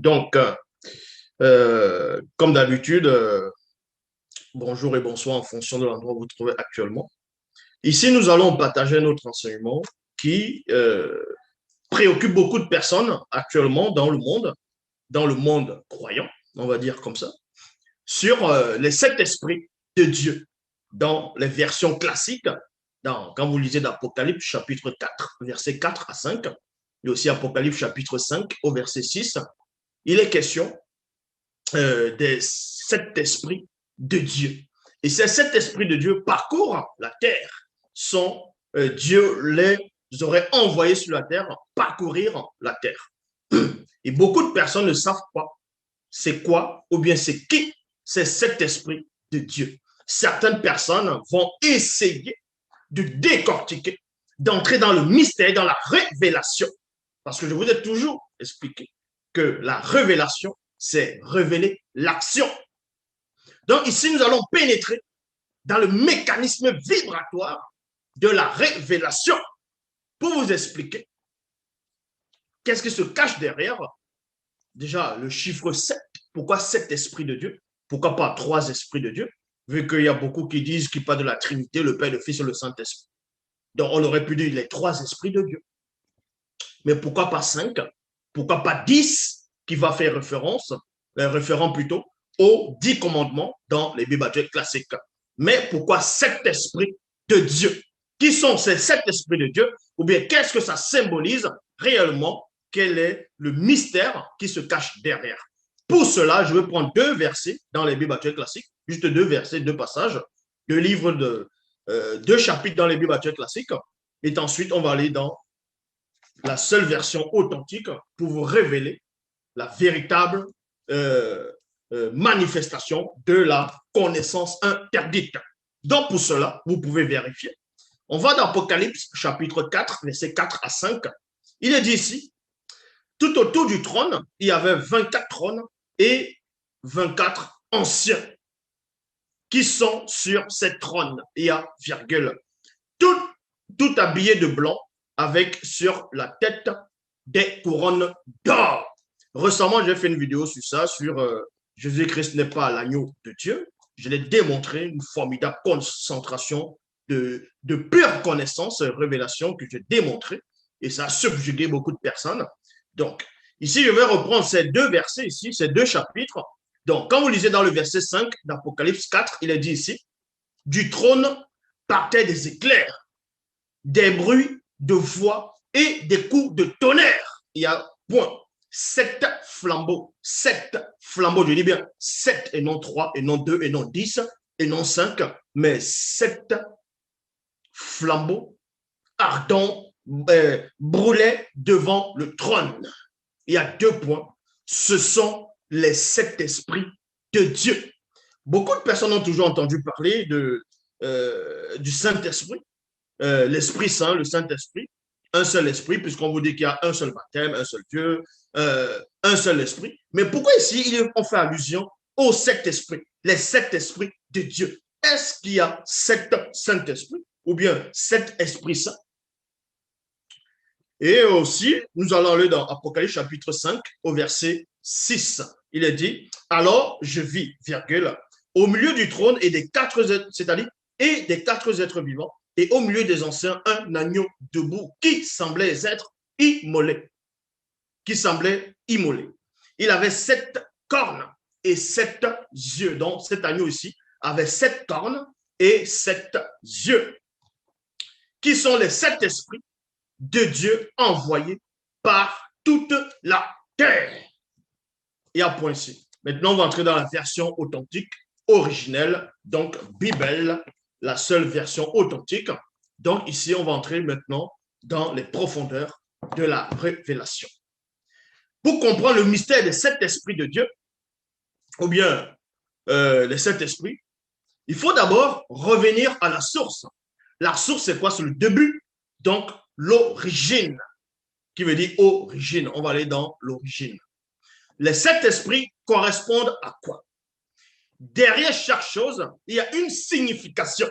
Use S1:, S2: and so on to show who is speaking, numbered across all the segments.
S1: Donc, comme d'habitude, bonjour et bonsoir en fonction de l'endroit où vous vous trouvez actuellement. Ici, nous allons partager notre enseignement qui préoccupe beaucoup de personnes actuellement dans le monde croyant, on va dire comme ça, sur les sept esprits de Dieu dans les versions classiques. Quand vous lisez d'Apocalypse chapitre 4, versets 4 à 5, et aussi Apocalypse chapitre 5 au verset 6, il est question des sept esprits de Dieu. Et ces sept esprits de Dieu parcourent la terre. Dieu les aurait envoyés sur la terre parcourir la terre. Et beaucoup de personnes ne savent pas c'est quoi ou bien c'est qui ces sept esprits de Dieu. Certaines personnes vont essayer de décortiquer, d'entrer dans le mystère, dans la révélation. Parce que je vous ai toujours expliqué que la révélation, c'est révéler l'action. Donc ici, nous allons pénétrer dans le mécanisme vibratoire de la révélation pour vous expliquer qu'est-ce qui se cache derrière. Déjà, le chiffre 7. Pourquoi 7 esprits de Dieu? Pourquoi pas 3 esprits de Dieu? Vu qu'il y a beaucoup qui disent qu'il parle de la Trinité, le Père, le Fils et le Saint-Esprit. Donc, on aurait pu dire les 3 esprits de Dieu. Mais pourquoi pas 5? Pourquoi pas 10 qui va faire référent plutôt aux 10 commandements dans les Bibles classiques. Mais pourquoi 7 esprits de Dieu? Qui sont ces 7 esprits de Dieu? Ou bien qu'est-ce que ça symbolise réellement? Quel est le mystère qui se cache derrière? Pour cela, je vais prendre 2 versets dans les Bibles classiques, juste 2 versets, 2 passages, 2 livres de 2 chapitres dans les Bibles classiques. Et ensuite, on va aller dans la seule version authentique pour vous révéler la véritable manifestation de la connaissance interdite. Donc, pour cela, vous pouvez vérifier. On va dans Apocalypse chapitre 4, versets 4 à 5. Il est dit ici, tout autour du trône, il y avait 24 trônes et 24 anciens qui sont sur ces trônes. Il y a virgule. Tout habillé de blanc avec sur la tête des couronnes d'or. Récemment, j'ai fait une vidéo sur ça, sur Jésus-Christ n'est pas l'agneau de Dieu. Je l'ai démontré, une formidable concentration de pure connaissance, révélation que j'ai démontré. Et ça a subjugué beaucoup de personnes. Donc, ici, je vais reprendre ces 2 versets ici, ces 2 chapitres. Donc, quand vous lisez dans le verset 5 d'Apocalypse 4, il est dit ici, du trône partaient des éclairs, des bruits de voix et des coups de tonnerre. Il y a point. 7 flambeaux, je dis bien 7 et non 3 et non 2 et non 10 et non 5, mais 7 flambeaux ardents brûlaient devant le trône. Il y a 2 points. Ce sont les 7 esprits de Dieu. Beaucoup de personnes ont toujours entendu parler du Saint-Esprit, l'Esprit Saint, le Saint-Esprit, un seul esprit, puisqu'on vous dit qu'il y a un seul baptême, un seul Dieu, un seul esprit. Mais pourquoi ici on fait allusion aux 7 esprits, les 7 esprits de Dieu? Est-ce qu'il y a 7 Saint-Esprits ou bien 7 esprits saints? Et aussi, nous allons aller dans Apocalypse chapitre 5 au verset 6. Il est dit, alors je vis, virgule, au milieu du trône et des 4, c'est-à-dire, et des 4 êtres vivants, et au milieu des anciens, un agneau debout qui semblait être immolé. Il avait 7 cornes et 7 yeux. Donc, cet agneau ici avait 7 cornes et 7 yeux, qui sont les 7 esprits de Dieu envoyés par toute la terre. Et à point ici. Maintenant, on va entrer dans la version authentique, originelle, donc Bible, la seule version authentique. Donc ici, on va entrer maintenant dans les profondeurs de la révélation. Pour comprendre le mystère des 7 esprits de Dieu, ou bien les 7 esprits, il faut d'abord revenir à la source. La source, c'est quoi? C'est le début, donc l'origine, qui veut dire origine. On va aller dans l'origine. Les 7 esprits correspondent à quoi? Derrière chaque chose, il y a une signification.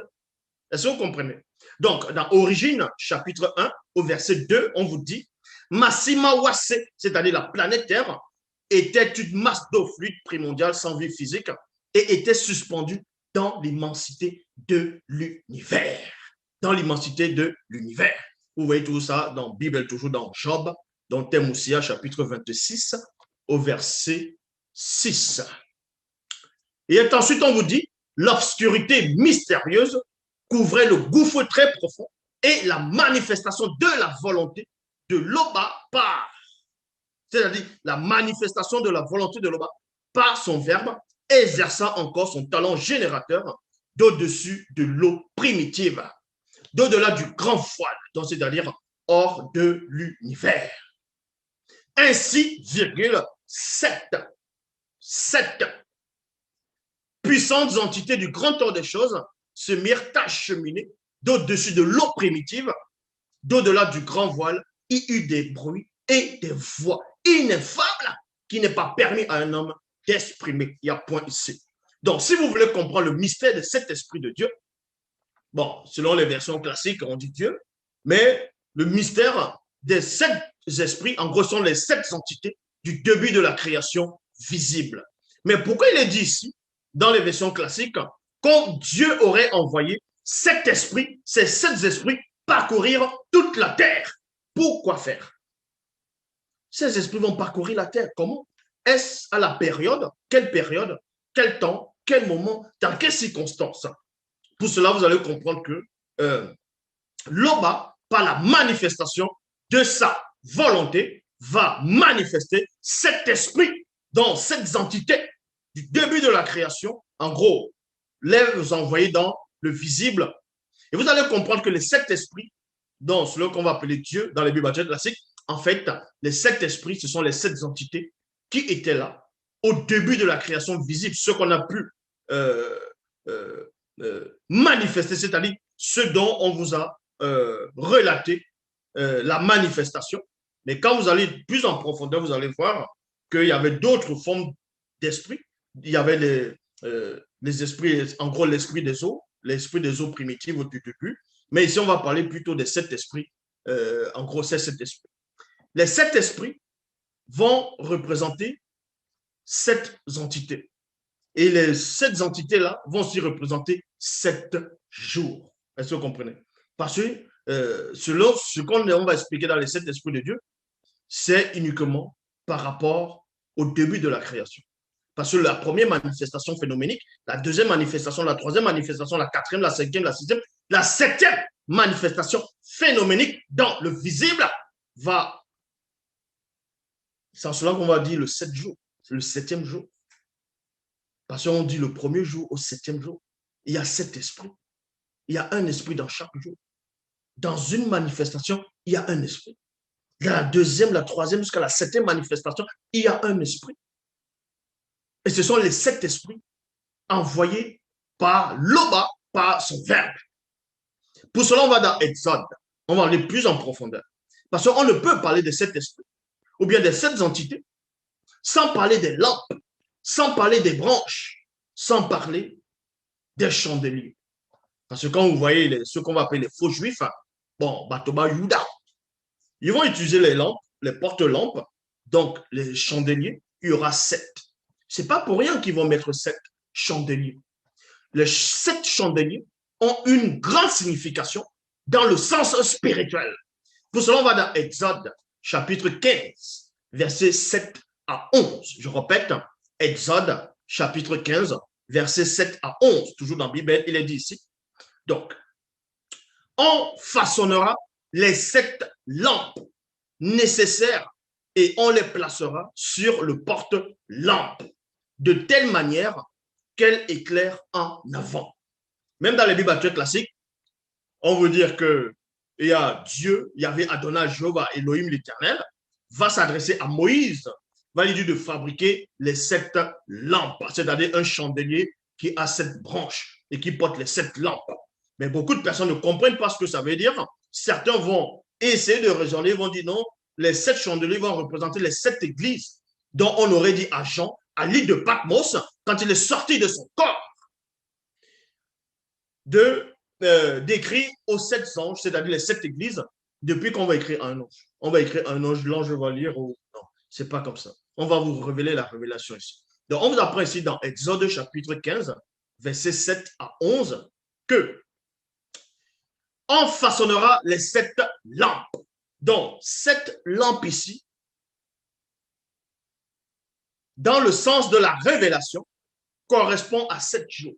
S1: Est-ce que vous comprenez? Donc, dans Origine, chapitre 1, au verset 2, on vous dit Massima Wase, c'est-à-dire la planète Terre, était une masse d'eau fluide primordiale sans vie physique et était suspendue dans l'immensité de l'univers. Dans l'immensité de l'univers. Vous voyez tout ça dans la Bible, toujours dans Job, dans Thème aussi, chapitre 26, au verset 6. Et ensuite, on vous dit, l'obscurité mystérieuse couvrait le gouffre très profond et la manifestation de la volonté de l'Oba par, c'est-à-dire la manifestation de la volonté de l'Oba par son verbe, exerçant encore son talent générateur d'au-dessus de l'eau primitive, d'au-delà du grand voile, donc c'est-à-dire hors de l'univers. Ainsi, virgule, sept puissantes entités du grand ordre des choses se mirent à cheminer d'au-dessus de l'eau primitive, d'au-delà du grand voile, il y eut des bruits et des voix ineffables qui n'est pas permis à un homme d'exprimer. Il y a point ici. Donc, si vous voulez comprendre le mystère de cet esprit de Dieu, bon, selon les versions classiques, on dit Dieu, mais le mystère des 7 esprits, en gros, sont les 7 entités du début de la création visible. Mais pourquoi il est dit ici, dans les versions classiques, quand Dieu aurait envoyé 7 esprits, ces 7 esprits parcourir toute la terre? Pourquoi faire? Ces esprits vont parcourir la terre. Comment? Est-ce à la période? Quel temps? Quel moment? Dans quelles circonstances? Pour cela, vous allez comprendre que l'Oba, par la manifestation de sa volonté, va manifester cet esprit dans cette entité du début de la création. En gros, les envoyer dans le visible. Et vous allez comprendre que les 7 esprits, dans ce qu'on va appeler Dieu, dans les Bibles classiques, en fait, les 7 esprits, ce sont les 7 entités qui étaient là au début de la création visible, ce qu'on a pu manifester, c'est-à-dire ce dont on vous a relaté la manifestation. Mais quand vous allez plus en profondeur, vous allez voir qu'il y avait d'autres formes d'esprit. Il y avait les esprits, en gros l'esprit des eaux primitives au début. Mais ici, on va parler plutôt des 7 esprits. En gros, c'est 7 esprits. Les 7 esprits vont représenter 7 entités. Et les 7 entités-là vont aussi représenter 7 jours. Est-ce que vous comprenez? Parce que selon ce qu'on va expliquer dans les 7 esprits de Dieu, c'est uniquement par rapport au début de la création. Parce que la première manifestation phénoménique, la deuxième manifestation, la troisième manifestation, la quatrième, la cinquième, la sixième, la septième manifestation phénoménique dans le visible va. C'est en cela qu'on va dire le 7 jours, c'est le 7e jour. Parce qu'on dit le premier jour au 7e jour, il y a 7 esprits. Il y a un esprit dans chaque jour. Dans une manifestation, il y a un esprit. Dans la deuxième, la troisième, jusqu'à la 7e manifestation, il y a un esprit. Et ce sont les 7 esprits envoyés par l'Oba, par son verbe. Pour cela, on va dans Exode. On va aller plus en profondeur. Parce qu'on ne peut parler de 7 esprits, ou bien des 7 entités, sans parler des lampes, sans parler des branches, sans parler des chandeliers. Parce que quand vous voyez ce qu'on va appeler les faux juifs, bon, Batoba Yuda, ils vont utiliser les lampes, les porte-lampes, donc les chandeliers, il y aura 7. Ce n'est pas pour rien qu'ils vont mettre 7 chandeliers. Les 7 chandeliers ont une grande signification dans le sens spirituel. Pour cela, on va dans Exode, chapitre 15, versets 7 à 11. Je répète, Exode, chapitre 15, versets 7 à 11. Toujours dans la Bible, il est dit ici. Donc, on façonnera les 7 lampes nécessaires et on les placera sur le porte-lampe de telle manière qu'elles éclairent en avant. Même dans les Bibles actuelles classiques, on veut dire que il y a Dieu, il y avait Adonai, Jéhovah, Elohim l'Éternel, va s'adresser à Moïse, va lui dire de fabriquer les 7 lampes, c'est-à-dire un chandelier qui a 7 branches et qui porte les 7 lampes. Mais beaucoup de personnes ne comprennent pas ce que ça veut dire. Certains vont essayer de raisonner, vont dire non, les 7 chandeliers vont représenter les 7 églises dont on aurait dit à Jean, à l'île de Patmos, quand il est sorti de son corps, d'écrire aux 7 anges, c'est-à-dire les 7 églises, depuis qu'on va écrire un ange. On va écrire un ange, l'ange va lire, ou non, c'est pas comme ça. On va vous révéler la révélation ici. Donc, on vous apprend ici dans Exode chapitre 15, versets 7 à 11, que on façonnera les 7 lampes. Donc, cette lampe ici, dans le sens de la révélation, correspond à 7 jours.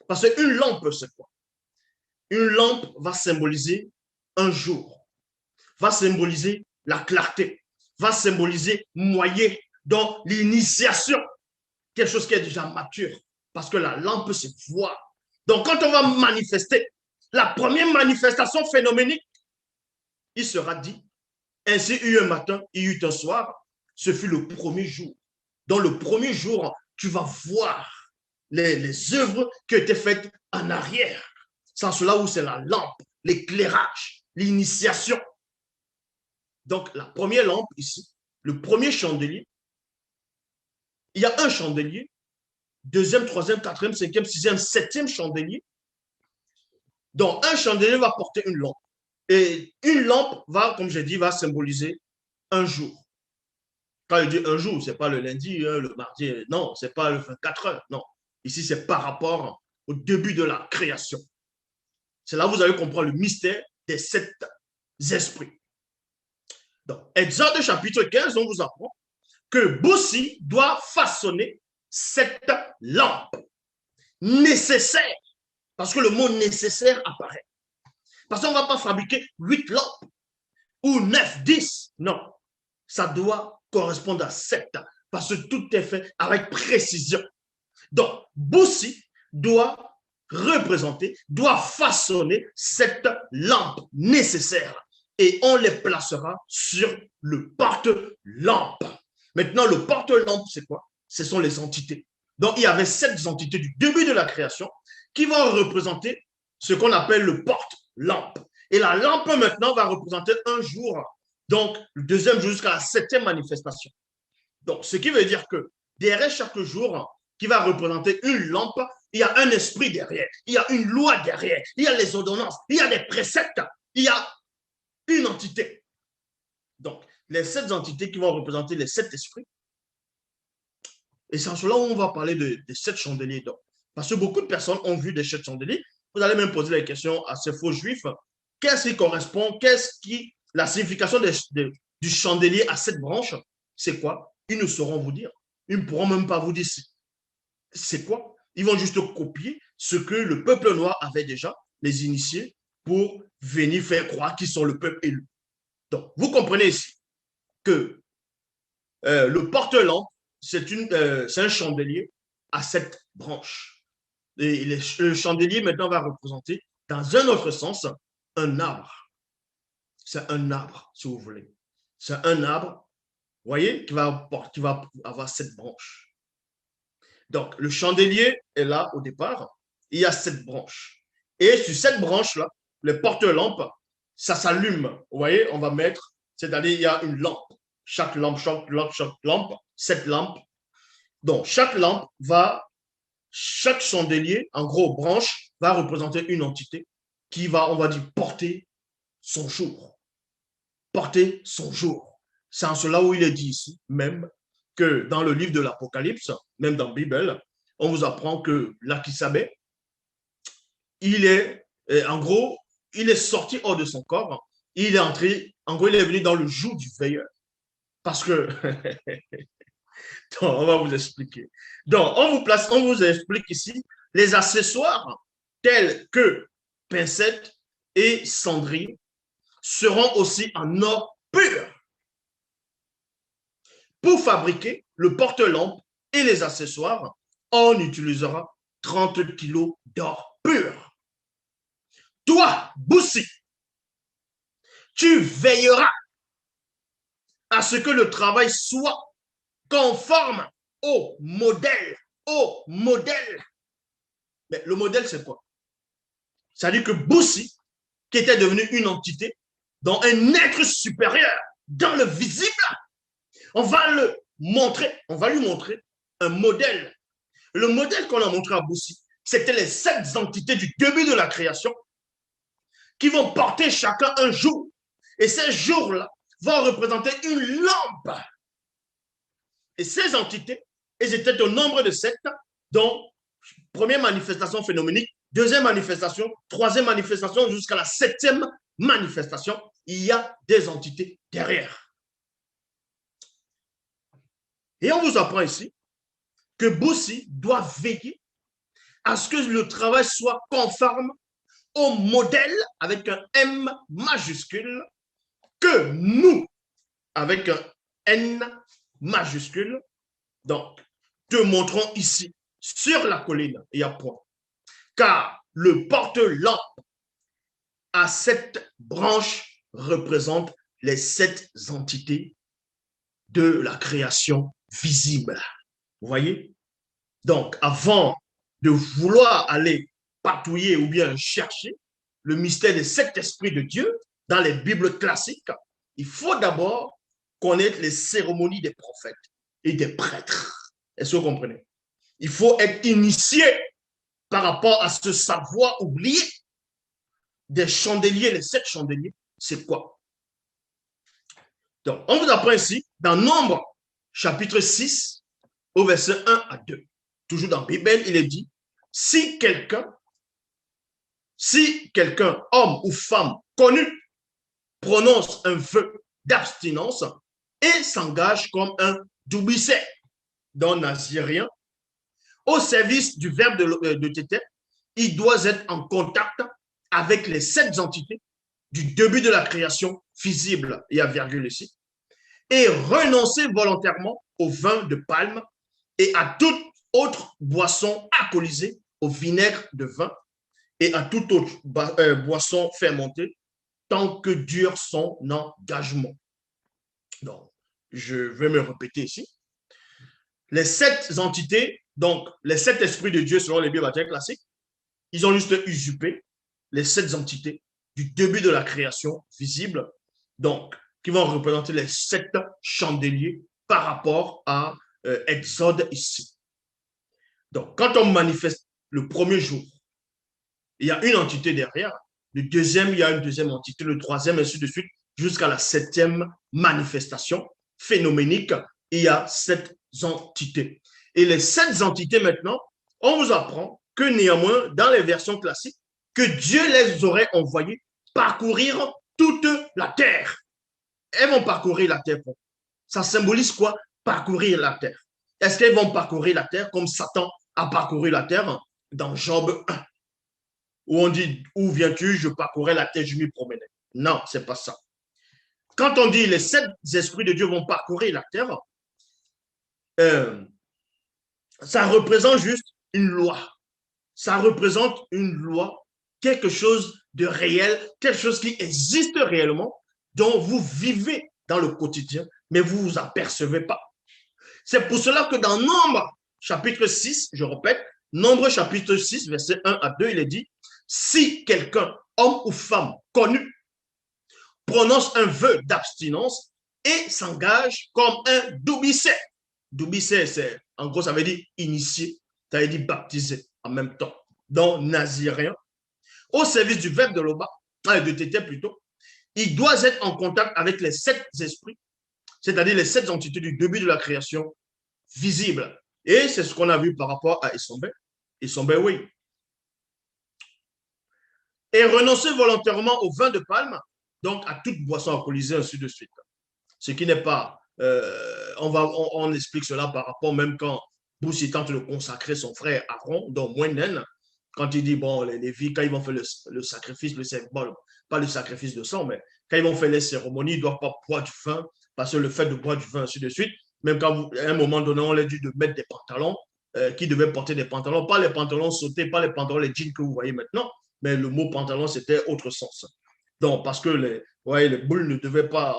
S1: Parce qu'une lampe, c'est quoi? Une lampe va symboliser un jour, va symboliser la clarté, va symboliser moyen, donc l'initiation, quelque chose qui est déjà mature, parce que la lampe se voit. Donc, quand on va manifester, la première manifestation phénoménique, il sera dit, ainsi il y eut un matin, il y eut un soir, ce fut le premier jour. Dans le premier jour, tu vas voir les œuvres qui ont été faites en arrière. C'est cela où c'est la lampe, l'éclairage, l'initiation. Donc, la première lampe ici, le premier chandelier, il y a un chandelier, deuxième, troisième, quatrième, cinquième, sixième, septième chandelier. Donc, un chandelier va porter une lampe. Et une lampe va, comme j'ai dit, va symboliser un jour. Quand je dis un jour, ce n'est pas le lundi, le mardi, non, ce n'est pas le 24 heures, non. Ici, c'est par rapport au début de la création. C'est là que vous allez comprendre le mystère des 7 esprits. Donc, Exode chapitre 15, on vous apprend que Boussi doit façonner 7 lampes nécessaires, parce que le mot nécessaire apparaît. Parce qu'on ne va pas fabriquer 8 lampes ou 9, 10, non. Ça doit correspondre à 7, parce que tout est fait avec précision. Donc, Boussi doit représenter, doit façonner 7 lampes nécessaires et on les placera sur le porte-lampe. Maintenant, le porte-lampe, c'est quoi? Ce sont les entités. Donc, il y avait 7 entités du début de la création qui vont représenter ce qu'on appelle le porte-lampe. Et la lampe, maintenant, va représenter un jour, donc le deuxième jour jusqu'à la 7e manifestation. Donc, ce qui veut dire que derrière chaque jour qui va représenter une lampe, il y a un esprit derrière, il y a une loi derrière, il y a les ordonnances, il y a des préceptes, il y a une entité. Donc, les 7 entités qui vont représenter les 7 esprits. Et c'est en cela où on va parler des 7 chandeliers d'or. Parce que beaucoup de personnes ont vu des 7 chandeliers. Vous allez même poser la question à ces faux juifs. Qu'est-ce qui correspond? La signification du chandelier à 7 branches, c'est quoi? Ils ne sauront vous dire. Ils ne pourront même pas vous dire c'est quoi. Ils vont juste copier ce que le peuple noir avait déjà, les initiés, pour venir faire croire qu'ils sont le peuple élu. Donc, vous comprenez ici que le porte-lampe, c'est un chandelier à 7 branches. Et le chandelier, maintenant, va représenter, dans un autre sens, un arbre. C'est un arbre, si vous voulez. C'est un arbre, vous voyez, qui va avoir 7 branches. Donc, le chandelier est là au départ. Il y a 7 branches. Et sur cette branche-là, le porte-lampe, ça s'allume. Vous voyez, on va mettre, c'est-à-dire il y a une lampe. Chaque lampe, 7 lampes. Donc, chaque chandelier, en gros, branche, va représenter une entité qui va, on va dire, porter son jour. Porter son jour. C'est en cela où il est dit ici, même, que dans le livre de l'Apocalypse, même dans la Bible, on vous apprend que l'Akisabé, il est, en gros, il est sorti hors de son corps, il est entré, en gros, il est venu dans le joug du veilleur. Parce que, on va vous expliquer. Donc, on vous explique ici les accessoires tels que pincettes et cendrier seront aussi en or pur. Pour fabriquer le porte-lampe et les accessoires, on utilisera 30 kilos d'or pur. Toi, Boussi, tu veilleras à ce que le travail soit conforme au modèle. Au modèle. Mais le modèle, c'est quoi? C'est-à-dire que Boussi, qui était devenu une entité, dans un être supérieur, dans le visible, on va lui montrer un modèle. Le modèle qu'on a montré à Boussi, c'était les 7 entités du début de la création qui vont porter chacun un jour. Et ces jours-là vont représenter une lampe. Et ces entités, elles étaient au nombre de 7, dont première manifestation phénoménique, deuxième manifestation, troisième manifestation, jusqu'à la 7e manifestation, il y a des entités derrière. Et on vous apprend ici que Boussi doit veiller à ce que le travail soit conforme au modèle avec un M majuscule que nous, avec un N majuscule, donc, te montrons ici, sur la colline, il y a point. Car le porte-lampe à 7 branches représente les 7 entités de la création visible. Vous voyez? Donc, avant de vouloir aller patouiller ou bien chercher le mystère des 7 esprits de Dieu dans les Bibles classiques, il faut d'abord connaître les cérémonies des prophètes et des prêtres. Est-ce que vous comprenez? Il faut être initié par rapport à ce savoir oublié des chandeliers, les 7 chandeliers. C'est quoi? Donc, on vous apprend ici, dans Nombre, chapitre 6, au verset 1 à 2. Toujours dans la Bible, il est dit, si quelqu'un, homme ou femme connu, prononce un vœu d'abstinence et s'engage comme un doubicet, donc nazirien, au service du verbe de Tété, il doit être en contact avec les 7 entités du début de la création visible, il y a virgule ici, et renoncer volontairement au vin de palme et à toute autre boisson alcoolisée, au vinaigre de vin et à toute autre boisson fermentée, tant que dure son engagement. Donc, je vais me répéter ici. Les 7 entités, donc les 7 esprits de Dieu selon les Bibles classiques, ils ont juste usurpé les 7 entités du début de la création visible, donc qui vont représenter les 7 chandeliers par rapport à Exode ici. Donc, quand on manifeste le premier jour, il y a une entité derrière, le deuxième, il y a une deuxième entité, le troisième, ainsi de suite, jusqu'à la 7e manifestation phénoménique, il y a 7 entités. Et les 7 entités maintenant, on vous apprend que néanmoins, dans les versions classiques, que Dieu les aurait envoyées parcourir toute la terre. Elles vont parcourir la terre. Ça symbolise quoi? Parcourir la terre. Est-ce qu'elles vont parcourir la terre comme Satan a parcouru la terre dans Job 1, où on dit, où viens-tu? Je parcourais la terre, je m'y promenais. Non, c'est pas ça. Quand on dit les 7 esprits de Dieu vont parcourir la terre, ça représente juste une loi. Ça représente une loi, quelque chose de réel, quelque chose qui existe réellement, dont vous vivez dans le quotidien, mais vous ne vous apercevez pas. C'est pour cela que dans Nombre, chapitre 6, je répète, Nombre, chapitre 6, verset 1 à 2, il est dit, si quelqu'un, homme ou femme connu, prononce un vœu d'abstinence et s'engage comme un doubicet. Doubicet, c'est, en gros, ça veut dire initié, ça veut dire baptisé en même temps. Donc, nazirien, au service du verbe de Loba, de Tété plutôt, il doit être en contact avec les 7 esprits, c'est-à-dire les 7 entités du début de la création visible. Et c'est ce qu'on a vu par rapport à Essombe. Essombe, oui. Et renoncer volontairement au vin de palme, donc à toute boisson alcoolisée, ainsi de suite. Ce qui n'est pas... on explique cela par rapport, même quand Boussi tente de consacrer son frère Aaron, donc Mwenen, quand il dit, bon, les Lévites, quand ils vont faire le sacrifice, bon, pas le sacrifice de sang, mais quand ils vont faire les cérémonies, ils ne doivent pas boire du vin, parce que le fait de boire du vin, ainsi de suite, même quand à un moment donné, on leur dit de mettre des pantalons, qui devaient porter des pantalons, pas les pantalons sautés, pas les pantalons, les jeans que vous voyez maintenant, mais le mot pantalon, c'était autre sens. Donc, parce que les boules ne devaient pas,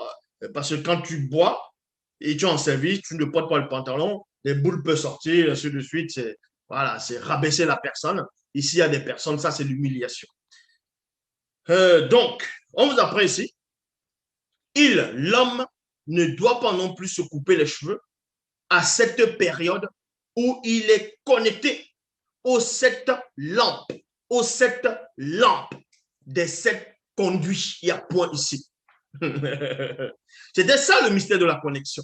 S1: parce que quand tu bois et tu es en service, tu ne portes pas le pantalon, les boules peuvent sortir, ainsi de suite, voilà, c'est rabaisser la personne. Ici, il y a des personnes, ça, c'est l'humiliation. Donc, on vous apprend ici, l'homme, ne doit pas non plus se couper les cheveux à cette période où il est connecté aux 7 lampes, des 7 conduits. Il y a point ici. C'était ça le mystère de la connexion.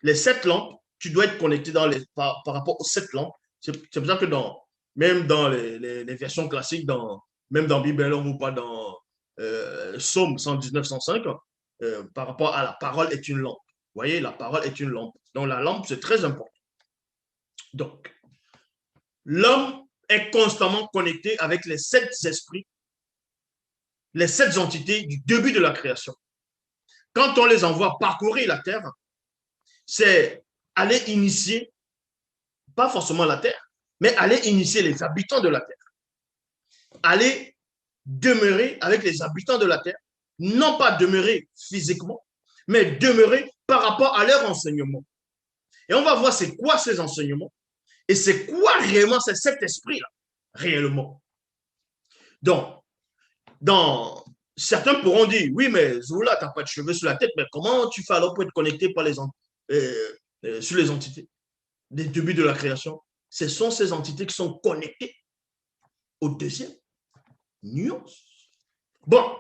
S1: Les 7 lampes tu dois être connecté par rapport aux 7 lampes. C'est pour ça que même dans les versions classiques, même dans Bible, on vous parle dans Psaume 119, 105, par rapport à la parole est une lampe. Vous voyez, la parole est une lampe. Donc la lampe, c'est très important. Donc, l'homme est constamment connecté avec les 7 esprits, les 7 entités du début de la création. Quand on les envoie parcourir la terre, c'est aller initier, pas forcément la terre, mais aller initier les habitants de la terre. Aller demeurer avec les habitants de la terre, non pas demeurer physiquement, mais demeurer par rapport à leur enseignement. Et on va voir c'est quoi ces enseignements et c'est quoi réellement cet esprit-là, réellement. Donc, certains pourront dire, oui, mais Zoula, tu n'as pas de cheveux sur la tête, mais comment tu fais alors pour être connecté sur les entités des débuts de la création? Ce sont ces entités qui sont connectées au deuxième nuance. Bon,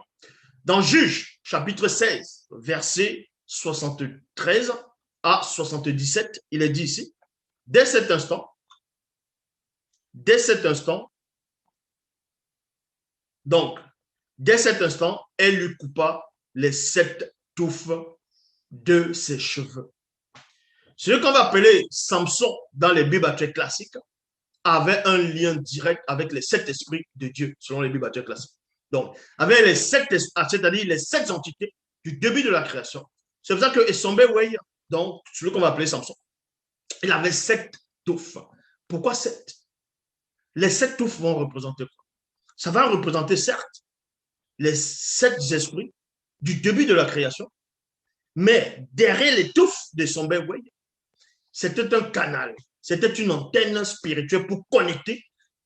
S1: dans Juge, chapitre 16, verset 73 à 77, il est dit ici, dès cet instant, donc, dès cet instant, elle lui coupa les 7 touffes de ses cheveux. Ce qu'on va appeler Samson dans les Bibles actuelles classiques avait un lien direct avec les 7 esprits de Dieu, selon les Bibles actuelles classiques. Donc, avec les 7, c'est-à-dire les 7 entités du début de la création. C'est pour ça que Esombe Wey, donc celui qu'on va appeler Samson, il avait 7 touffes. Pourquoi 7? Les 7 touffes vont représenter quoi? Ça va représenter, certes, les 7 esprits du début de la création, mais derrière les touffes de son Way, c'était un canal, c'était une antenne spirituelle pour connecter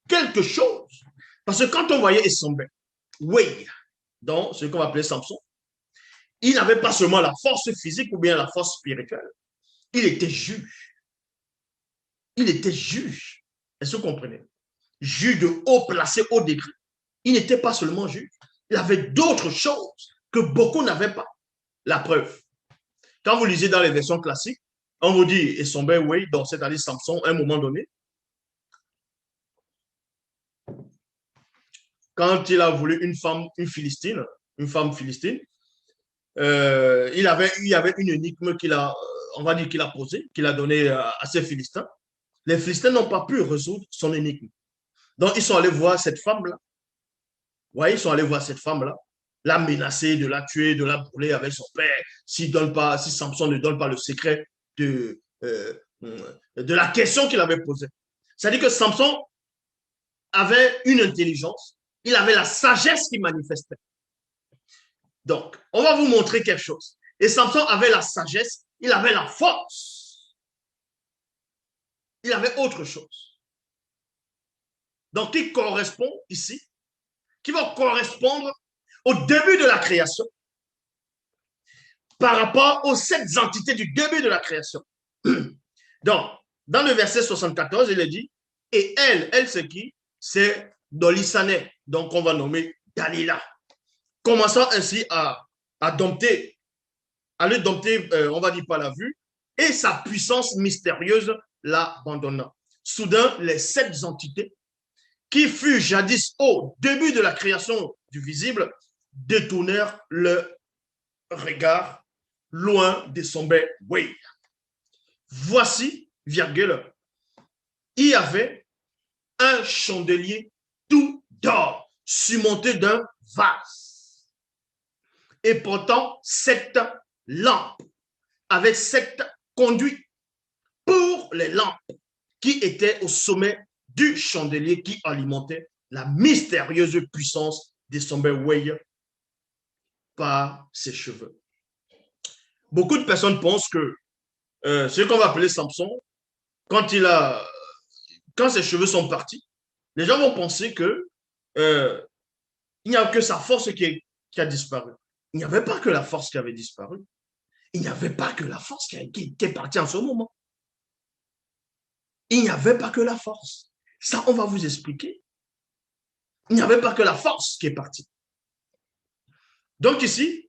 S1: quelque chose. Parce que quand on voyait Esombe Way, donc ce qu'on va appeler Samson, il n'avait pas seulement la force physique ou bien la force spirituelle, il était juge. Il était juge. Est-ce que vous comprenez? Juge de haut placé, haut degré. Il n'était pas seulement juge. Il avait d'autres choses que beaucoup n'avaient pas. La preuve. Quand vous lisez dans les versions classiques, on vous dit Esombe Wey, donc c'est-à-dire Samson, à un moment donné, quand il a voulu une femme philistine, il y avait une énigme on va dire qu'il a posée, qu'il a donnée à ces Philistins. Les Philistins n'ont pas pu résoudre son énigme. Donc, ils sont allés voir cette femme-là. Ouais, ils sont allés voir cette femme-là, la menacer, de la tuer, de la brûler avec son père, si Samson ne donne pas le secret de la question qu'il avait posée. C'est-à-dire que Samson avait une intelligence, il avait la sagesse qui manifestait. Donc, on va vous montrer quelque chose. Et Samson avait la sagesse, il avait la force. Il avait autre chose. Donc, qui correspond ici, qui va correspondre au début de la création par rapport aux 7 entités du début de la création. Donc, dans le verset 74, il est dit, et elle c'est qui? C'est Dolisane, donc on va nommer Dalila. Commençant ainsi à le dompter, on va dire par la vue, et sa puissance mystérieuse l'abandonna. Soudain, les 7 entités qui furent jadis au début de la création du visible détournèrent le regard loin de son Way. Voici, virgule, il y avait un chandelier tout d'or surmonté d'un vase et portant 7 lampes avec 7 conduits pour les lampes qui étaient au sommet du chandelier qui alimentait la mystérieuse puissance de son Way par ses cheveux. Beaucoup de personnes pensent que ce qu'on va appeler Samson, quand ses cheveux sont partis, les gens vont penser que il n'y a que sa force qui a disparu. Il n'y avait pas que la force qui avait disparu. Il n'y avait pas que la force qui est partie en ce moment. Il n'y avait pas que la force. Ça, on va vous expliquer. Il n'y avait pas que la force qui est partie. Donc ici,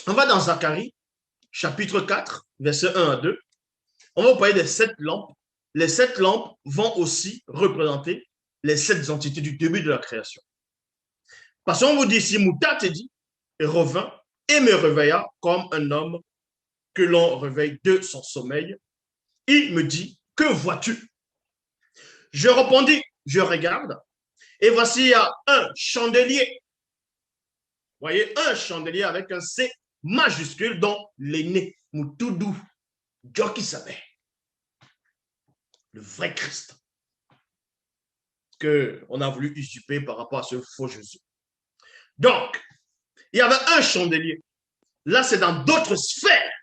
S1: on va dans Zacharie, chapitre 4, versets 1 à 2. on va parler des 7 lampes. Les 7 lampes vont aussi représenter les 7 entités du début de la création. Parce qu'on vous dit, si Mouta te dit, et revint et me réveilla comme un homme que l'on réveille de son sommeil, il me dit, que vois-tu? Je répondis, je regarde, et voici, il y a un chandelier. Vous voyez, un chandelier avec un C majuscule dont l'aîné, Moutoudou, Djoki savait, le vrai Christ, qu'on a voulu usurper par rapport à ce faux Jésus. Donc, il y avait un chandelier. Là, c'est dans d'autres sphères.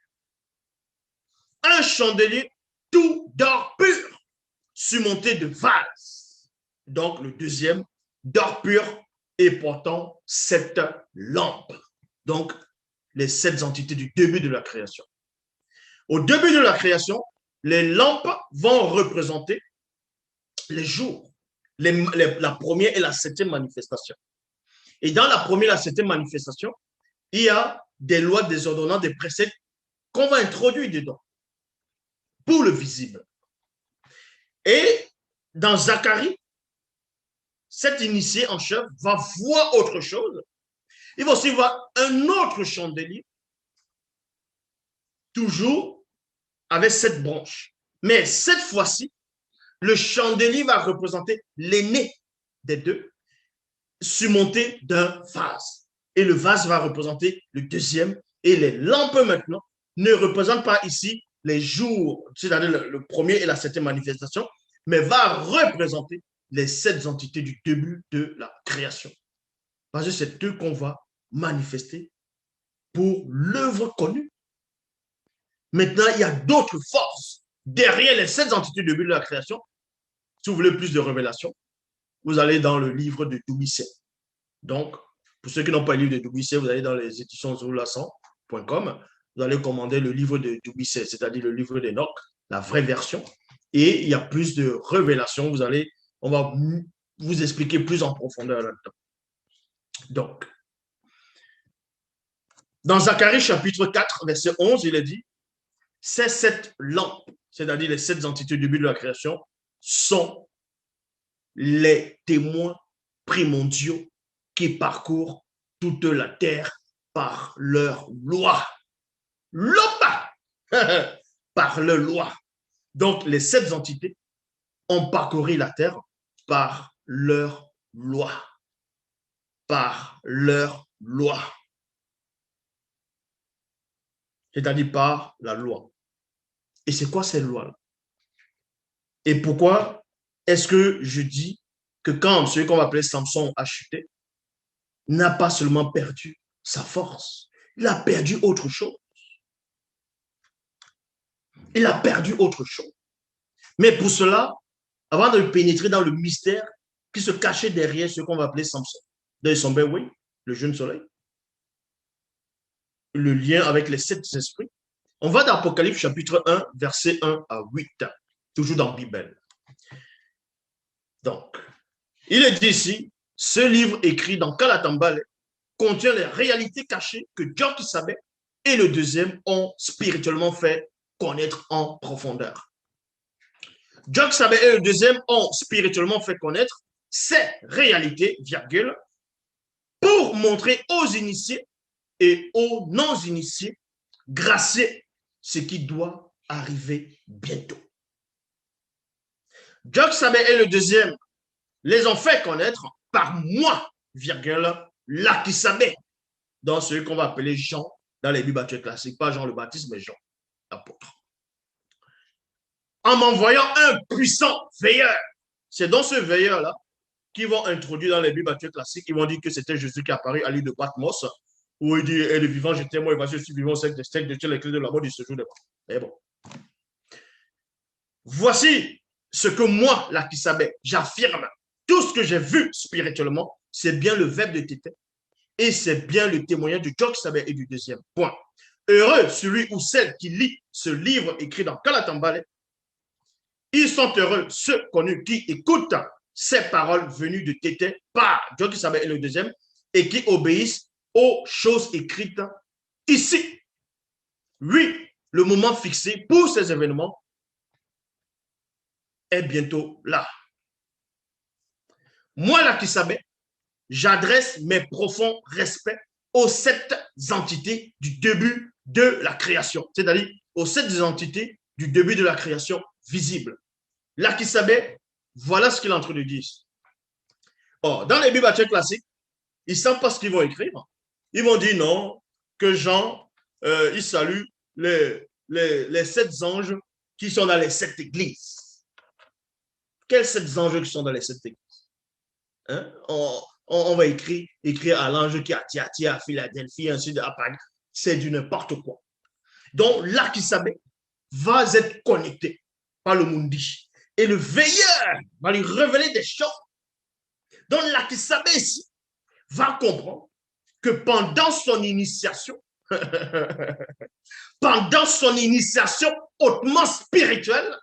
S1: Un chandelier tout d'or pur, surmonté de vases. Donc, le deuxième, d'or pur et portant 7 lampes. Donc, les 7 entités du début de la création. Au début de la création, les lampes vont représenter les jours, la première et la 7e manifestation. Et dans la première et la 7e manifestation, il y a des lois, des ordonnances, des préceptes qu'on va introduire dedans pour le visible. Et dans Zacharie, cet initié en chef va voir autre chose. Il va aussi voir un autre chandelier, toujours avec 7 branches. Mais cette fois-ci, le chandelier va représenter l'aîné des deux, surmonté d'un vase. Et le vase va représenter le deuxième. Et les lampes maintenant ne représentent pas ici les jours, c'est-à-dire le premier et la 7e manifestation, mais va représenter les 7 entités du début de la création. Parce que c'est eux qu'on va manifester pour l'œuvre connue. Maintenant, il y a d'autres forces derrière les 7 entités du début de la création. Si vous voulez plus de révélations, vous allez dans le livre de Doumbisset. Donc, pour ceux qui n'ont pas le livre de Doumbisset, vous allez dans les éditions zoulassan.com, vous allez commander le livre de Doumbisset, c'est-à-dire le livre d'Enoch, la vraie version. Et il y a plus de révélations. On va vous expliquer plus en profondeur là-dedans. Donc, dans Zacharie chapitre 4, verset 11, il est dit, ces 7 lampes, c'est-à-dire les 7 entités du début de la création, sont les témoins primordiaux qui parcourent toute la terre par leur loi. Lopa par leur loi. Donc, les 7 entités ont parcouru la terre par leur loi. Par leur loi. C'est-à-dire par la loi. Et c'est quoi cette loi-là? Et pourquoi est-ce que je dis que quand celui qu'on va appeler Samson a chuté, n'a pas seulement perdu sa force, il a perdu autre chose. Il a perdu autre chose. Mais pour cela, avant de pénétrer dans le mystère qui se cachait derrière ce qu'on va appeler Samson, de son ben oui, le jeune soleil, le lien avec les 7 esprits, on va dans Apocalypse chapitre 1, verset 1 à 8, toujours dans la Bible. Donc, il est dit ici, ce livre écrit dans Kalatambale contient les réalités cachées que Djoki savait et le deuxième ont spirituellement fait connaître en profondeur. Djoki savait et le deuxième ont spirituellement fait connaître ces réalités, virgule, pour montrer aux initiés et aux non-initiés graciés ce qui doit arriver bientôt. Djoki savait et le deuxième les ont fait connaître par moi, virgule, là qui savait, dans ce qu'on va appeler Jean, dans les Bibles classiques, pas Jean le Baptiste, mais Jean, l'apôtre. En m'envoyant un puissant veilleur. C'est dans ce veilleur-là qu'ils vont introduire dans les Bibles classiques, ils vont dire que c'était Jésus qui est apparu à l'île de Patmos, où il dit, et le vivant, j'étais moi, et voici, je suis vivant, c'est de les clés de la mort du séjour de mort. Mais bon. Voici ce que moi, là qui savais, j'affirme. Tout ce que j'ai vu spirituellement, c'est bien le verbe de Tété et c'est bien le témoignage du Djoki savait et du deuxième. Point. Heureux celui ou celle qui lit ce livre écrit dans Kalatambale. Ils sont heureux ceux connus qui écoutent ces paroles venues de Tété par Djoki savait et le deuxième et qui obéissent aux choses écrites ici. Oui, le moment fixé pour ces événements est bientôt là. Moi, là qui savais, j'adresse mes profonds respects aux 7 entités du début de la création, c'est-à-dire aux 7 entités du début de la création visible. Là qui savait, voilà ce qu'il est en train de dire. Or, dans les Bibles classiques, ils ne savent pas ce qu'ils vont écrire. Ils vont dire non, que Jean, il salue les 7 anges qui sont dans les 7 églises. Quels 7 anges qui sont dans les 7 églises? Hein? On va écrire à l'ange qui est à Thyatire, à Philadelphie, ainsi de suite. C'est du n'importe quoi. Donc, là qui savait, va être connecté par le mundi. Et le veilleur va lui révéler des choses. Donc, là qui savait ici, va comprendre que pendant son initiation, hautement spirituelle,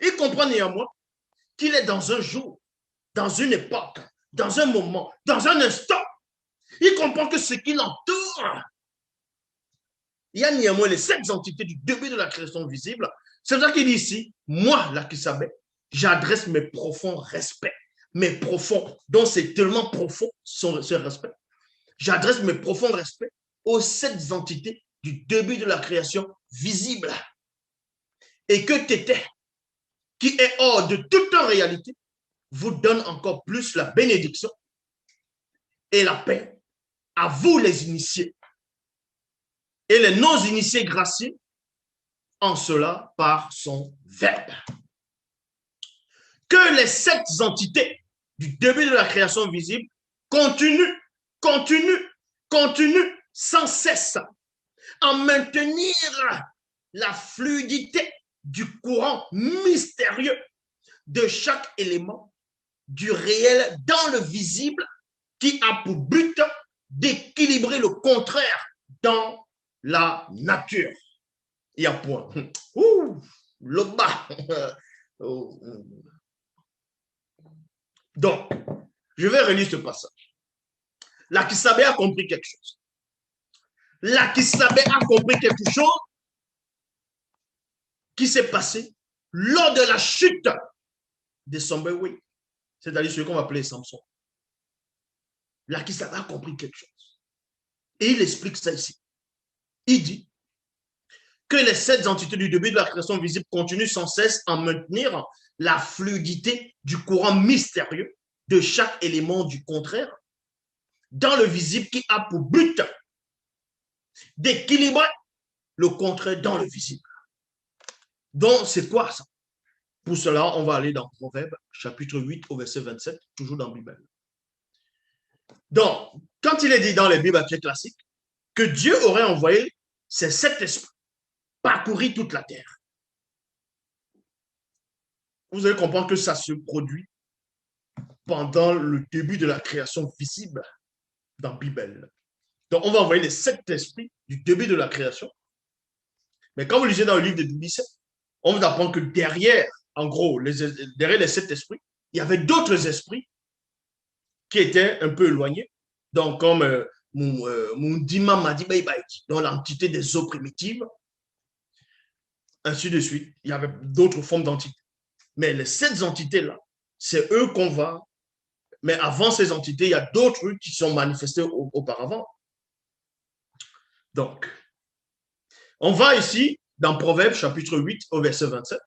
S1: il comprend néanmoins qu'il est dans un jour, dans une époque, dans un moment, dans un instant. Il comprend que ce qui l'entoure, il y a néanmoins les 7 entités du début de la création visible. C'est pour ça qu'il dit ici, moi, là qui savais, j'adresse mes profonds respects, mes profonds, donc c'est tellement profond ce respect. J'adresse mes profonds respects aux 7 entités du début de la création visible. Et que Tété, qui est hors de toute réalité, vous donne encore plus la bénédiction et la paix à vous les initiés et les non-initiés graciés, en cela par son verbe. Que les 7 entités du début de la création visible continuent sans cesse à maintenir la fluidité du courant mystérieux de chaque élément du réel dans le visible qui a pour but d'équilibrer le contraire dans la nature. Il y a point. Le bas. Donc, je vais relire ce passage. Lakisabé a compris quelque chose. Lakisabé a compris quelque chose qui s'est passé lors de la chute de Sambewi, c'est-à-dire ce qu'on va appeler Samson. Lakisabé a compris quelque chose. Et il explique ça ici. Il dit que les 7 entités du début de la création visible continuent sans cesse à maintenir la fluidité du courant mystérieux de chaque élément du contraire dans le visible qui a pour but d'équilibrer le contraire dans le visible. Donc, c'est quoi ça? Pour cela, on va aller dans Proverbe, chapitre 8, au verset 27, toujours dans la Bible. Donc, quand il est dit dans les Bibles classiques que Dieu aurait envoyé ses 7 esprits parcourir toute la terre, vous allez comprendre que ça se produit pendant le début de la création visible dans la Bible. Donc, on va envoyer les 7 esprits du début de la création. Mais quand vous lisez dans le livre de Dubicet, on vous apprend que derrière, en gros, derrière les 7 esprits, il y avait d'autres esprits qui étaient un peu éloignés. Donc, comme Mundima Madi Baibai, dans l'entité des eaux primitives, ainsi de suite. Il y avait d'autres formes d'entités. Mais les 7 entités-là, c'est eux qu'on va. Mais avant ces entités, il y a d'autres qui sont manifestés auparavant. Donc, on va ici dans Proverbe chapitre 8 au verset 27.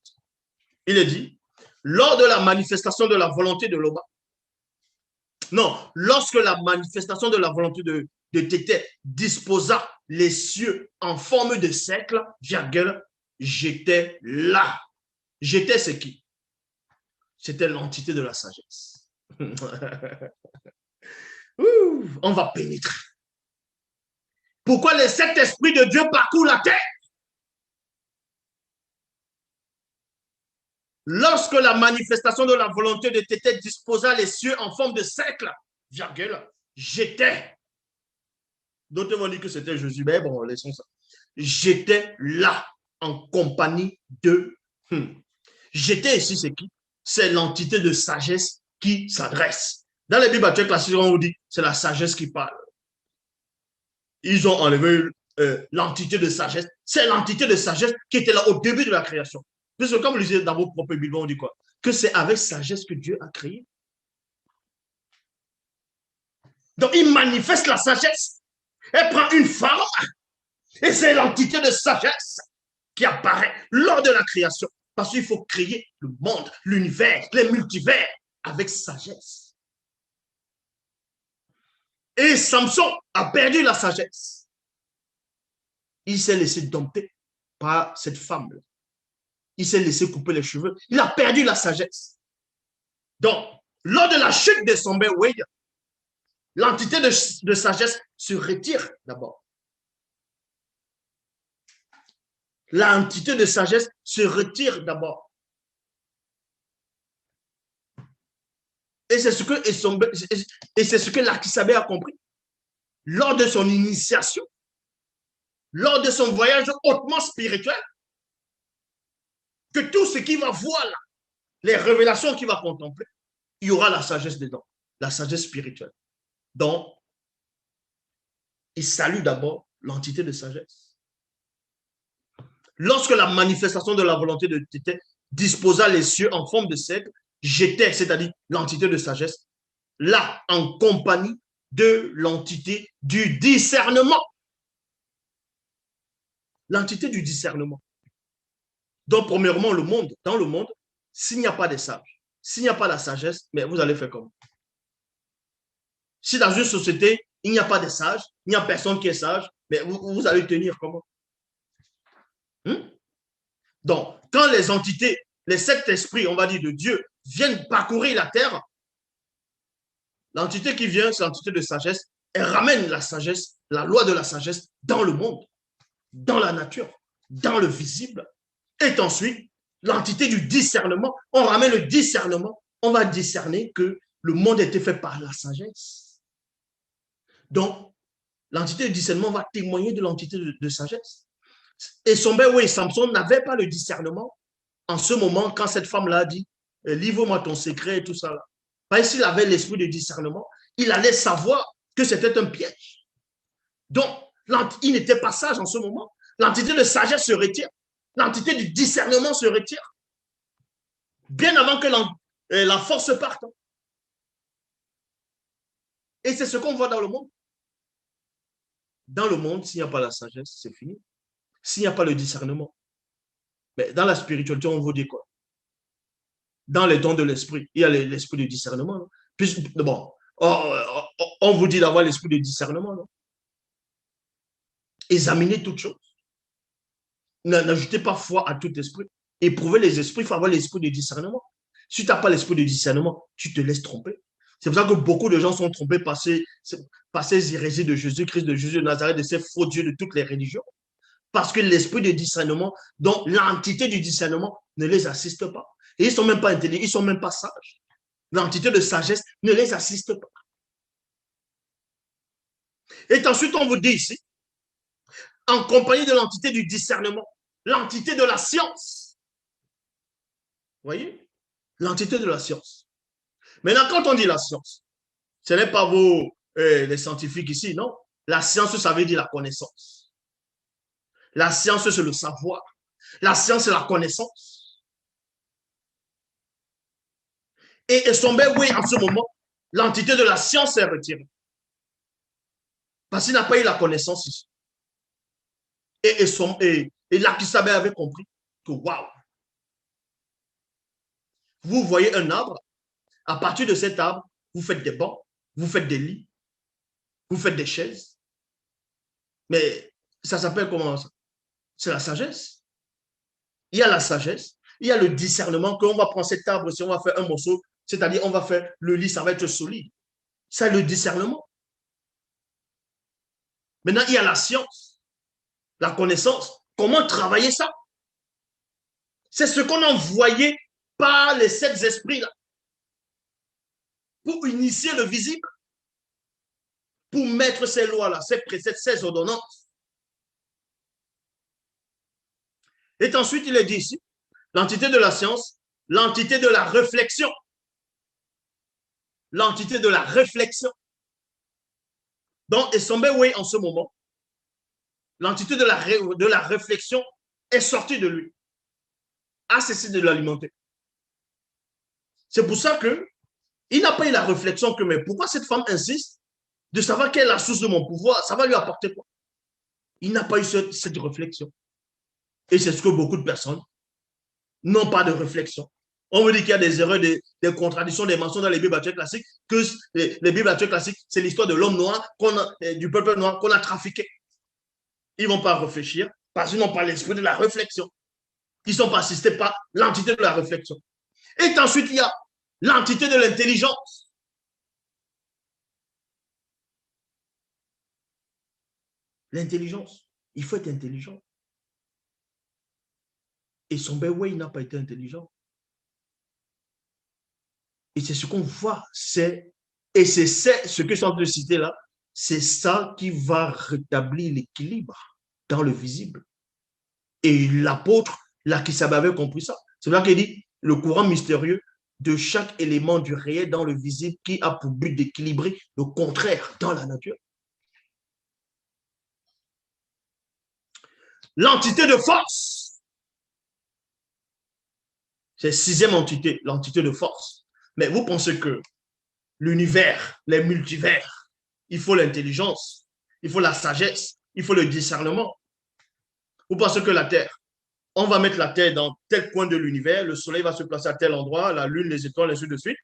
S1: Il est dit, lors de la manifestation de la volonté de Loba, non, lorsque la manifestation de la volonté de Tété disposa les cieux en forme de cercle, virgule, j'étais là. J'étais c'est qui? C'était l'entité de la sagesse. On va pénétrer. Pourquoi les 7 esprits de Dieu parcourent la terre? Lorsque la manifestation de la volonté de Tété disposa les cieux en forme de cercle, virgule, j'étais. D'autres vont dire que c'était Jésus, mais bon, laissons ça. J'étais là, en compagnie de... J'étais ici, c'est qui? C'est l'entité de sagesse qui s'adresse. Dans les Bibles classiques, on vous dit, c'est la sagesse qui parle. Ils ont enlevé l'entité de sagesse. C'est l'entité de sagesse qui était là au début de la création. Puisque comme vous le lisez dans vos propres Bibles, on dit quoi? Que c'est avec sagesse que Dieu a créé. Donc, il manifeste la sagesse. Elle prend une femme et c'est l'entité de sagesse qui apparaît lors de la création. Parce qu'il faut créer le monde, l'univers, les multivers avec sagesse. Et Samson a perdu la sagesse. Il s'est laissé dompter par cette femme-là. Il s'est laissé couper les cheveux. Il a perdu la sagesse. Donc, lors de la chute de son père Wade, l'entité de sagesse se retire d'abord. L'entité de sagesse se retire d'abord. Et c'est ce que Lakisabé a compris. Lors de son initiation, lors de son voyage hautement spirituel, que tout ce qu'il va voir là, les révélations qu'il va contempler, il y aura la sagesse dedans, la sagesse spirituelle. Donc, il salue d'abord l'entité de sagesse. Lorsque la manifestation de la volonté de Tété disposa les cieux en forme de cercle, j'étais, c'est-à-dire l'entité de sagesse, là en compagnie de l'entité du discernement. L'entité du discernement. Donc, premièrement, dans le monde, s'il n'y a pas de sages, s'il n'y a pas la sagesse, mais vous allez faire comment? Si dans une société, il n'y a pas de sages, il n'y a personne qui est sage, mais vous allez tenir comment? Donc, quand les entités, les sept esprits, on va dire, de Dieu, viennent parcourir la terre, l'entité qui vient, c'est l'entité de sagesse, elle ramène la sagesse, la loi de la sagesse dans le monde, dans la nature, dans le visible. Et ensuite, l'entité du discernement, on ramène le discernement, on va discerner que le monde a été fait par la sagesse. Donc, l'entité du discernement va témoigner de l'entité de sagesse. Et Samson n'avait pas le discernement en ce moment quand cette femme-là a dit « livre-moi ton secret » et tout ça. Là. Parce qu'il avait l'esprit de discernement, il allait savoir que c'était un piège. Donc, il n'était pas sage en ce moment. L'entité de sagesse se retire. L'entité du discernement se retire. Bien avant que la force parte. Et c'est ce qu'on voit dans le monde. Dans le monde, s'il n'y a pas la sagesse, c'est fini. S'il n'y a pas le discernement. Mais dans la spiritualité, on vous dit quoi? Dans les dons de l'esprit, il y a l'esprit de discernement. Non? Puis, bon, on vous dit d'avoir l'esprit de discernement. Non? Examinez toutes choses. N'ajoutez pas foi à tout esprit. Éprouvez les esprits, il faut avoir l'esprit de discernement. Si tu n'as pas l'esprit de discernement, tu te laisses tromper. C'est pour ça que beaucoup de gens sont trompés par ces hérésies de Jésus-Christ, de Jésus de Nazareth, de ces faux dieux de toutes les religions. Parce que l'esprit de discernement, donc l'entité du discernement, ne les assiste pas. Et ils ne sont même pas intelligents, ils ne sont même pas sages. L'entité de sagesse ne les assiste pas. Et ensuite, on vous dit ici, en compagnie de l'entité du discernement, l'entité de la science. Vous voyez? L'entité de la science. Maintenant, quand on dit la science, ce n'est pas les scientifiques ici, non. La science, ça veut dire la connaissance. La science, c'est le savoir. La science, c'est la connaissance. Et oui, en ce moment, l'entité de la science est retirée. Parce qu'il n'a pas eu la connaissance ici. Et Lakisabé avait compris que, waouh, vous voyez un arbre, à partir de cet arbre, vous faites des bancs, vous faites des lits, vous faites des chaises. Mais ça s'appelle comment ça? C'est la sagesse. Il y a la sagesse, il y a le discernement qu'on va prendre cet arbre, si on va faire un morceau, c'est-à-dire on va faire le lit, ça va être solide. C'est le discernement. Maintenant, il y a la science, la connaissance. Comment travailler ça? C'est ce qu'on a envoyé par les sept esprits-là pour initier le visible, pour mettre ces lois-là, ces préceptes, ces ordonnances. Et ensuite, il est dit ici, l'entité de la science, l'entité de la réflexion. L'entité de la réflexion. Donc, Esombe-Wey, en ce moment, l'entité de la réflexion est sortie de lui. a cessé de l'alimenter. C'est pour ça qu'il n'a pas eu la réflexion que, mais pourquoi cette femme insiste de savoir quelle est la source de mon pouvoir? Ça va lui apporter quoi? Il n'a pas eu cette réflexion. Et c'est ce que beaucoup de personnes n'ont pas de réflexion. On me dit qu'il y a des erreurs, des contradictions, des mensonges dans les Bibles classiques, que les Bibles classiques, c'est l'histoire de l'homme noir, du peuple noir qu'on a trafiqué. Ils ne vont pas réfléchir parce qu'ils n'ont pas l'esprit de la réflexion. Ils ne sont pas assistés par l'entité de la réflexion. Et ensuite, il y a l'entité de l'intelligence. L'intelligence. Il faut être intelligent. Et son Bewe n'a pas été intelligent. Et c'est ce qu'on voit, et c'est ce que je suis en train de citer là, c'est ça qui va rétablir l'équilibre dans le visible. Et l'apôtre, Lakisaba avait compris ça. C'est là qu'il dit, le courant mystérieux de chaque élément du réel dans le visible qui a pour but d'équilibrer le contraire dans la nature. L'entité de force. C'est la sixième entité, l'entité de force. Mais vous pensez que l'univers, les multivers, il faut l'intelligence, il faut la sagesse, il faut le discernement. Vous pensez que la Terre, on va mettre la Terre dans tel coin de l'univers, le Soleil va se placer à tel endroit, la Lune, les étoiles, ainsi de suite.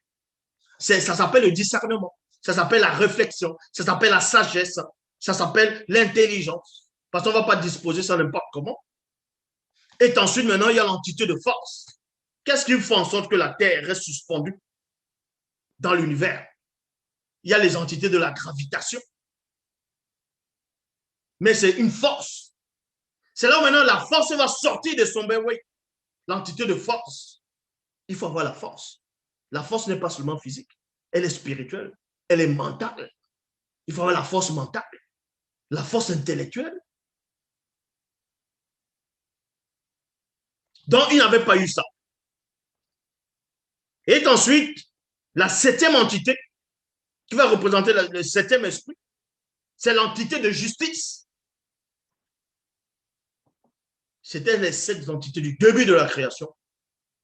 S1: Ça s'appelle le discernement, ça s'appelle la réflexion, ça s'appelle la sagesse, ça s'appelle l'intelligence. Parce qu'on ne va pas disposer ça n'importe comment. Et ensuite, maintenant, il y a l'entité de force. Qu'est-ce qui fait en sorte que la Terre reste suspendue dans l'univers? Il y a les entités de la gravitation. Mais c'est une force. C'est là où maintenant la force va sortir de son béoué. L'entité de force. Il faut avoir la force. La force n'est pas seulement physique. Elle est spirituelle. Elle est mentale. Il faut avoir la force mentale. La force intellectuelle. Donc, il n'avait pas eu ça. Et ensuite, la septième entité qui va représenter le septième esprit, c'est l'entité de justice. C'était les sept entités du début de la création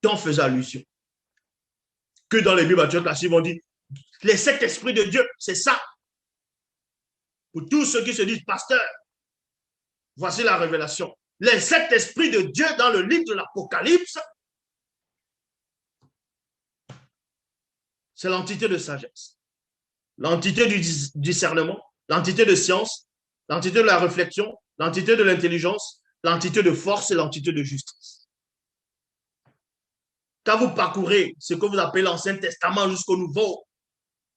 S1: dont faisait allusion. Que dans les Bibles classiques, on dit les sept esprits de Dieu, c'est ça. Pour tous ceux qui se disent pasteurs, voici la révélation. Les sept esprits de Dieu dans le livre de l'Apocalypse, c'est l'entité de sagesse, l'entité du discernement, l'entité de science, l'entité de la réflexion, l'entité de l'intelligence, l'entité de force et l'entité de justice. Quand vous parcourez ce que vous appelez l'Ancien Testament jusqu'au Nouveau,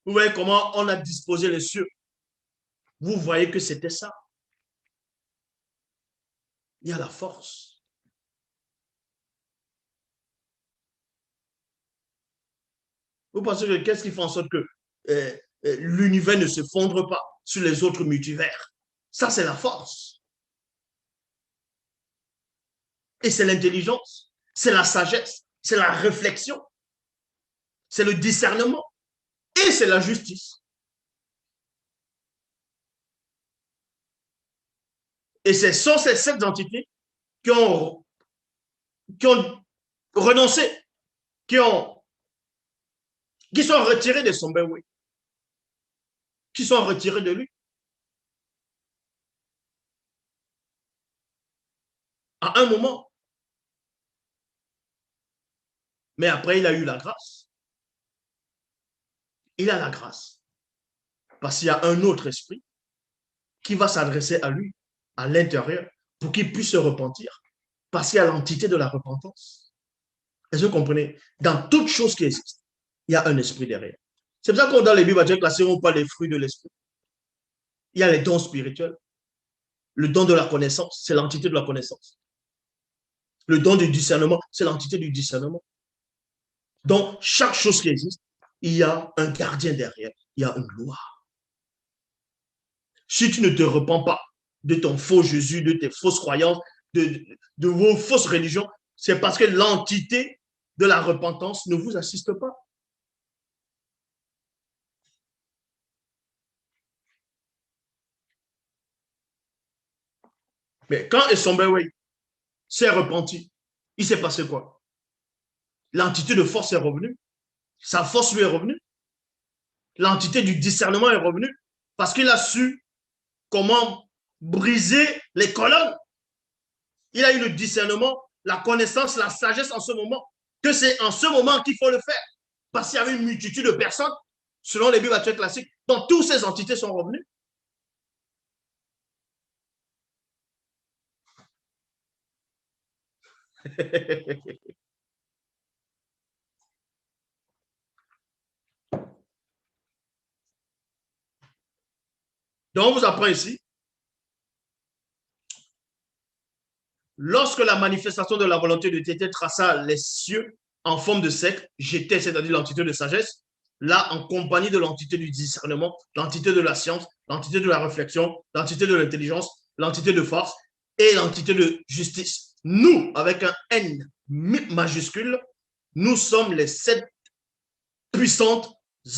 S1: vous voyez comment on a disposé les cieux. Vous voyez que c'était ça. Il y a la force. Vous pensez que qu'est-ce qui fait en sorte que l'univers ne se fondre pas sur les autres multivers? Ça, c'est la force. Et c'est l'intelligence, c'est la sagesse, c'est la réflexion, c'est le discernement et c'est la justice. Et ce sont ces sept entités qui ont renoncé, qui sont retirées de son béoué, qui sont retirées de lui. À un moment. Mais après, il a eu la grâce. Il a la grâce. Parce qu'il y a un autre esprit qui va s'adresser à lui, à l'intérieur, pour qu'il puisse se repentir. Parce qu'il y a l'entité de la repentance. Est-ce que vous comprenez? Dans toute chose qui existe, il y a un esprit derrière. C'est pour ça qu'on dans les Bibles classées, on parle des fruits de l'esprit. Il y a les dons spirituels. Le don de la connaissance, c'est l'entité de la connaissance. Le don du discernement, c'est l'entité du discernement. Donc, chaque chose qui existe, il y a un gardien derrière, il y a une loi. Si tu ne te repens pas de ton faux Jésus, de tes fausses croyances, de vos fausses religions, c'est parce que l'entité de la repentance ne vous assiste pas. Mais quand Essombewe s'est repenti, il s'est passé quoi? l'entité de force est revenue. Sa force lui est revenue. L'entité du discernement est revenue parce qu'il a su comment briser les colonnes. Il a eu le discernement, la connaissance, la sagesse en ce moment, que c'est en ce moment qu'il faut le faire. Parce qu'il y avait une multitude de personnes, selon les Bibles actuelles classiques, dont toutes ces entités sont revenues. Donc, on vous apprend ici, lorsque la manifestation de la volonté de Dieu traça les cieux en forme de cercle, j'étais, c'est-à-dire l'entité de sagesse, là, en compagnie de l'entité du discernement, l'entité de la science, l'entité de la réflexion, l'entité de l'intelligence, l'entité de force et l'entité de justice. Nous, avec un N majuscule, nous sommes les 7 puissantes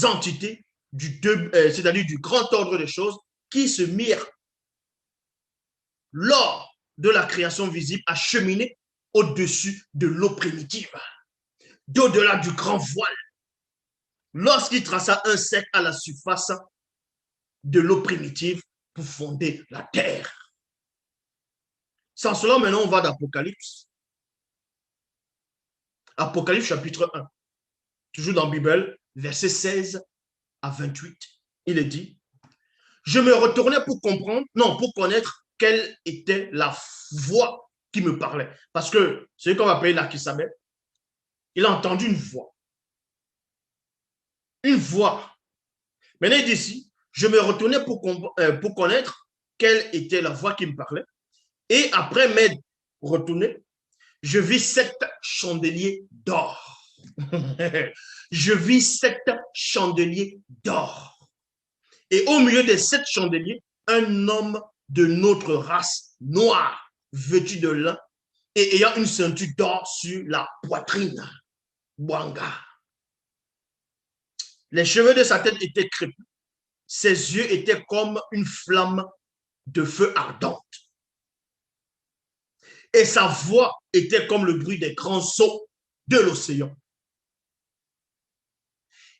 S1: entités c'est-à-dire du grand ordre des choses qui se mirent lors de la création visible à cheminer au-dessus de l'eau primitive, d'au-delà du grand voile. Lorsqu'il traça un cercle à la surface de l'eau primitive pour fonder la terre. Sans cela, maintenant, on va d'Apocalypse. Apocalypse chapitre 1. Toujours dans la Bible, versets 16 à 28. Il est dit, je me retournais pour comprendre, non, pour connaître quelle était la voix qui me parlait. Parce que celui qu'on va appeler l'Akisabeth, il a entendu une voix. Une voix. Maintenant, il dit ici, je me retournais pour connaître quelle était la voix qui me parlait. Et après m'être retourné, je vis 7 chandeliers d'or. Je vis 7 chandeliers d'or. Et au milieu des 7 chandeliers, un homme de notre race noire, vêtu de lin, et ayant une ceinture d'or sur la poitrine. Bwanga. Les cheveux de sa tête étaient crépus. Ses yeux étaient comme une flamme de feu ardente. Et sa voix était comme le bruit des grands sauts de l'océan.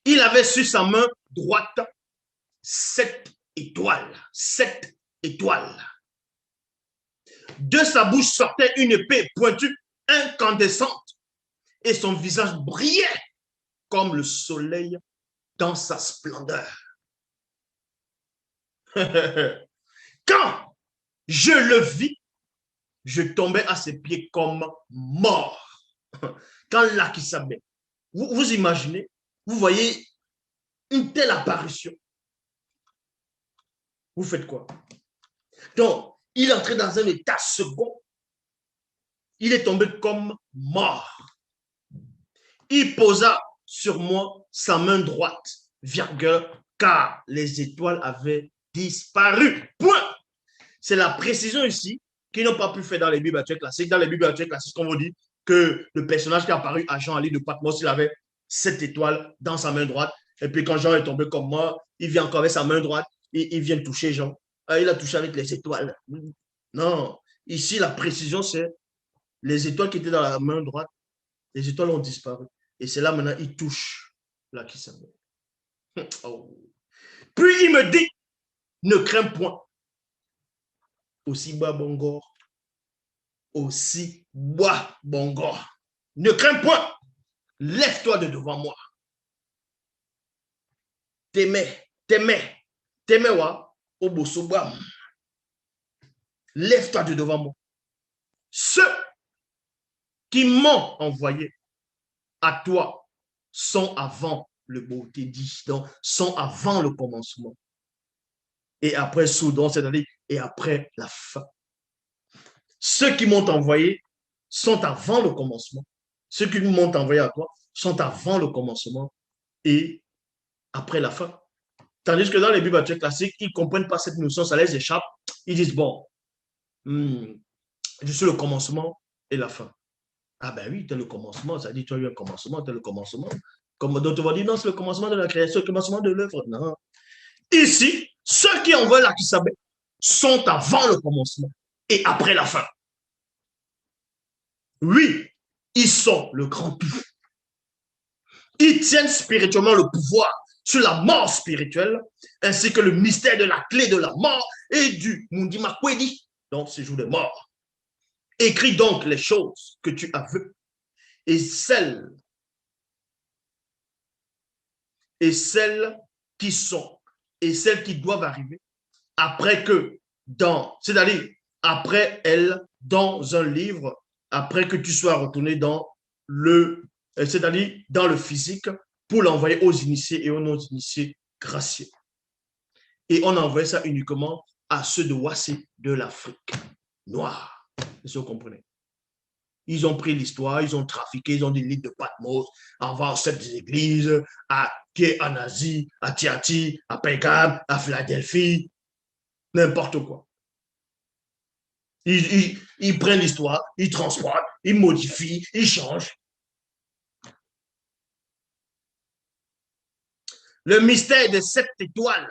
S1: Il avait sur sa main droite 7 étoiles. 7 étoiles. De sa bouche sortait une épée pointue, incandescente, et son visage brillait comme le soleil dans sa splendeur. Quand je le vis, je tombais à ses pieds comme mort. Quand l'Akisabé, vous imaginez, vous voyez une telle apparition. Vous faites quoi? Donc, il est entré dans un état second. Il est tombé comme mort. Il posa sur moi sa main droite, virgule, car les étoiles avaient disparu. Point. C'est la précision ici qu'ils n'ont pas pu faire dans les Bibles actuelles classiques. Dans les Bibles actuelles classiques, on vous dit que le personnage qui est apparu à Jean Ali de Patmos, il avait 7 étoiles dans sa main droite. Et puis quand Jean est tombé comme mort, il vient encore avec sa main droite et il vient toucher Jean. Il a touché avec les étoiles. Non, ici la précision c'est les étoiles qui étaient dans la main droite, les étoiles ont disparu. Et c'est là maintenant, il touche là qui s'appelle. Oh. Puis il me dit, ne crains point. Aussi bas Bongor, aussi bas Bongor. Ne crains point. Lève-toi de devant moi. T'aimais, wa, obosobam. Lève-toi de devant moi. Ceux qui m'ont envoyé à toi sont avant le beauté dit, donc sont avant le commencement. Et après soudan, c'est-à-dire et après la fin. Ceux qui m'ont envoyé sont avant le commencement. Ceux qui m'ont envoyé à toi sont avant le commencement et après la fin. Tandis que dans les Bibles actuelles classiques, ils ne comprennent pas cette notion, ça les échappe. Ils disent, bon, je suis le commencement et la fin. Ah ben oui, tu es le commencement, ça dit, tu as eu un commencement, tu es le commencement. Comme d'autres vont dire, non, c'est le commencement de la création, le commencement de l'œuvre. Non. Ici, ceux qui envoient l'Akisabé sont avant le commencement et après la fin. Oui, ils sont le grand tout. Ils tiennent spirituellement le pouvoir sur la mort spirituelle, ainsi que le mystère de la clé de la mort et du Mundi Makwedi, donc séjour des morts. Écris donc les choses que tu as vues et celles qui sont et celles qui doivent arriver après que c'est-à-dire après elle, dans un livre, après que tu sois retourné c'est-à-dire dans le physique, pour l'envoyer aux initiés et aux non-initiés gracieux. Et on envoyait ça uniquement à ceux de Wassé, de l'Afrique noire. Est-ce que vous comprenez? Ils ont pris l'histoire, ils ont trafiqué, ils ont dit l'île de Patmos, envoie cette église à en Asie, à Tiati, à Pégam, à Philadelphie, n'importe quoi. Ils prennent l'histoire, ils transportent, ils modifient, ils changent. Le mystère des 7 étoiles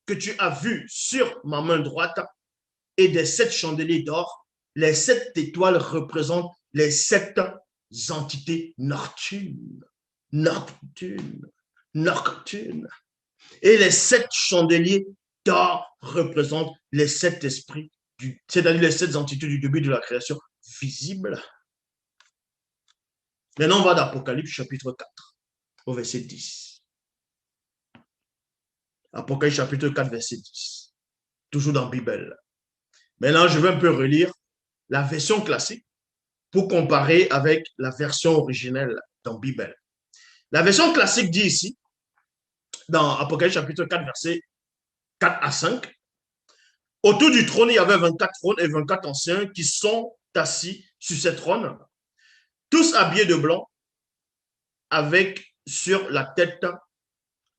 S1: que tu as vu sur ma main droite et des 7 chandeliers d'or, les 7 étoiles représentent les 7 entités nocturnes. Nocturnes. Et les 7 chandeliers d'or représentent les 7 esprits, c'est-à-dire les 7 entités du début de la création visibles. Maintenant, on va d'Apocalypse chapitre 4, au verset 10. Apocalypse chapitre 4, verset 10. Toujours dans la Bible. Maintenant, je vais un peu relire la version classique pour comparer avec la version originelle dans la Bible. La version classique dit ici, dans Apocalypse chapitre 4, verset 4 à 5, autour du trône, il y avait 24 trônes et 24 anciens qui sont assis sur ces trônes, tous habillés de blanc, avec sur la tête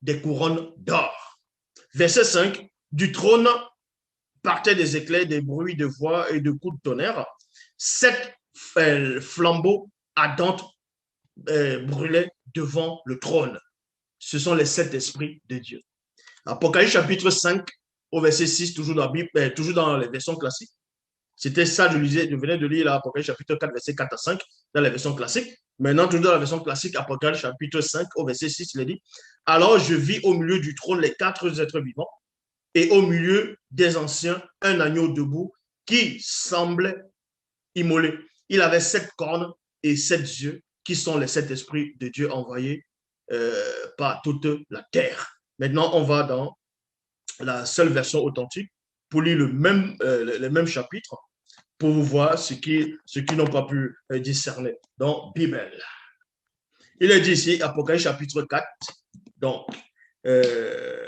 S1: des couronnes d'or. Verset 5, du trône partaient des éclairs, des bruits de voix et de coups de tonnerre. 7 flambeaux ardentes brûlaient devant le trône. Ce sont les 7 esprits de Dieu. Apocalypse chapitre 5, au verset 6, toujours dans la Bible, toujours dans les versions classiques. C'était ça, je venais de lire l'Apocalypse chapitre 4, verset 4 à 5, dans la version classique. Maintenant, toujours dans la version classique, Apocalypse chapitre 5, au verset 6, il est dit, alors je vis au milieu du trône les 4 êtres vivants, et au milieu des anciens, un agneau debout qui semblait immolé. Il avait 7 cornes et 7 yeux, qui sont les 7 esprits de Dieu envoyés par toute la terre. Maintenant, on va dans la seule version authentique pour lire les mêmes chapitres pour voir ce qui n'ont pas pu discerner dans Bible. Il est dit ici, Apocalypse chapitre 4, donc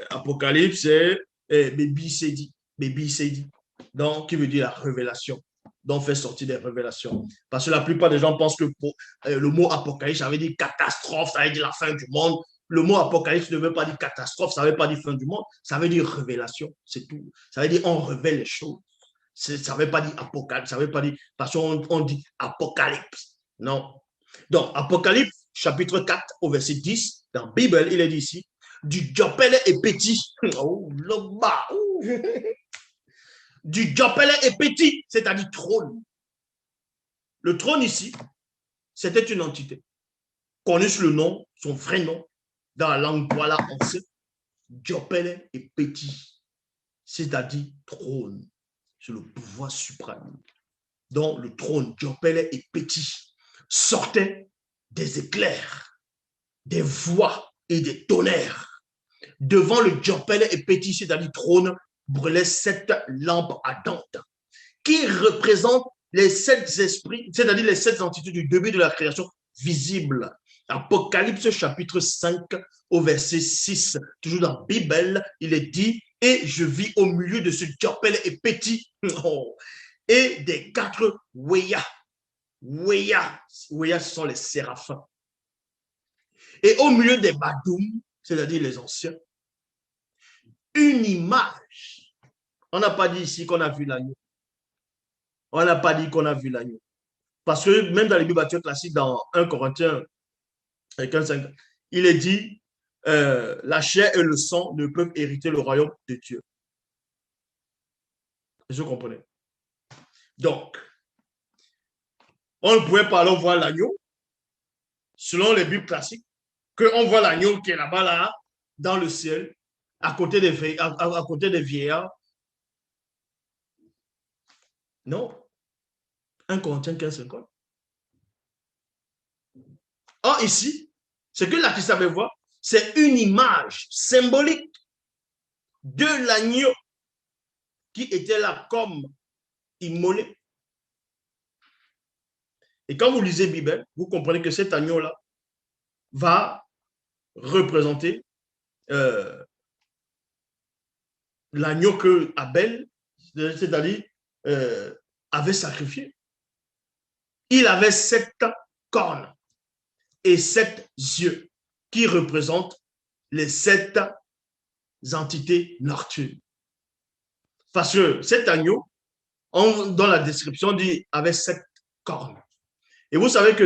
S1: Apocalypse, c'est Baby Sedi, donc qui veut dire la révélation, donc fait sortir des révélations. Parce que la plupart des gens pensent que le mot apocalypse, ça veut dire catastrophe, ça veut dire la fin du monde. Le mot apocalypse ne veut pas dire catastrophe, ça ne veut pas dire fin du monde, ça veut dire révélation, c'est tout. Ça veut dire on révèle les choses. Ça ne veut pas dire apocalypse, ça ne veut pas dire, parce qu'on dit apocalypse. Non. Donc, Apocalypse, chapitre 4, au verset 10, dans la Bible, il est dit ici, du Diopele et petit. Oh, le bas. Du Diopele et petit, c'est-à-dire trône. Le trône ici, c'était une entité connue sous le nom, son vrai nom, dans la langue voilà ancienne, Diopele et petit, c'est-à-dire trône, c'est le pouvoir suprême. Donc le trône Diopele et petit sortait des éclairs, des voix et des tonnerres. Devant le Diopele et petit, c'est-à-dire trône, brûlaient 7 lampes ardentes qui représentent les 7 esprits, c'est-à-dire les 7 entités du début de la création visible. Apocalypse chapitre 5 au verset 6, toujours dans la Bible, il est dit, et je vis au milieu de ce Diopele et petit, et des 4 Weyas. Weyas, ce sont les séraphins. Et au milieu des Badoum, c'est-à-dire les anciens, une image. On n'a pas dit ici qu'on a vu l'agneau. On n'a pas dit qu'on a vu l'agneau. Parce que même dans les Bibles classiques, dans 1 Corinthiens 15, il est dit la chair et le sang ne peuvent hériter le royaume de Dieu. Vous comprenez? Donc, on ne pouvait pas alors voir l'agneau, selon les Bibles classiques, qu'on voit l'agneau qui est là-bas, là, dans le ciel, à côté à côté des vieillards. Non. 1 Corinthiens 15:50. Or, ici, ce que l'artiste avait voir, c'est une image symbolique de l'agneau qui était là comme immolé. Et quand vous lisez la Bible, vous comprenez que cet agneau-là va représenter l'agneau que Abel, c'est-à-dire, avait sacrifié. Il avait 7 cornes et 7 yeux qui représentent les 7 entités nocturnes. Parce que cet agneau, dans la description, dit avait 7 cornes. Et vous savez que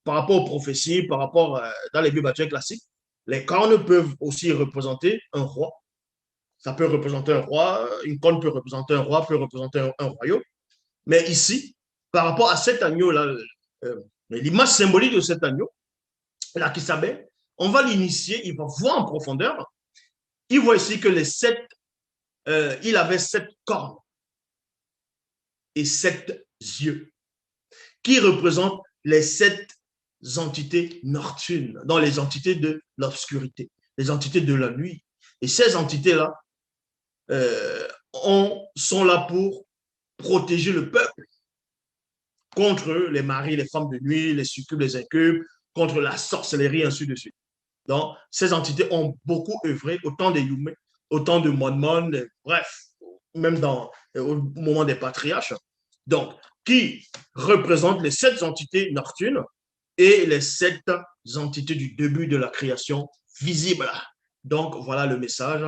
S1: par rapport aux prophéties, par rapport dans les Bibles classiques, les cornes peuvent aussi représenter un roi. Ça peut représenter un roi, une corne peut représenter un roi, peut représenter un royaume. Mais ici, par rapport à cet agneau-là, l'image symbolique de cet agneau, là, qui s'appelle, on va l'initier, il va voir en profondeur. Il voit ici que il avait 7 cornes et 7 yeux, qui représentent les 7 entités nocturnes, dans les entités de l'obscurité, les entités de la nuit. Et ces entités-là sont là pour protéger le peuple contre les maris, les femmes de nuit, les succubes, les incubes, contre la sorcellerie, ainsi de suite. Donc, ces entités ont beaucoup œuvré, autant des Yumé, autant de Monmon, bref, même au moment des patriarches. Donc, qui représentent les 7 entités nocturnes et les 7 entités du début de la création visible. Donc, voilà le message.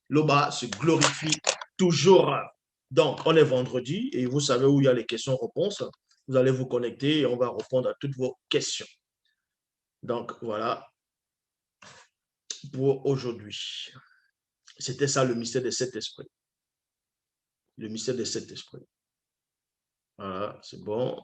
S1: L'Oba se glorifie toujours. Donc, on est vendredi et vous savez où il y a les questions-réponses. Vous allez vous connecter et on va répondre à toutes vos questions. Donc, voilà pour aujourd'hui. C'était ça le mystère des 7 esprits. Le mystère des 7 esprits. Voilà, c'est bon.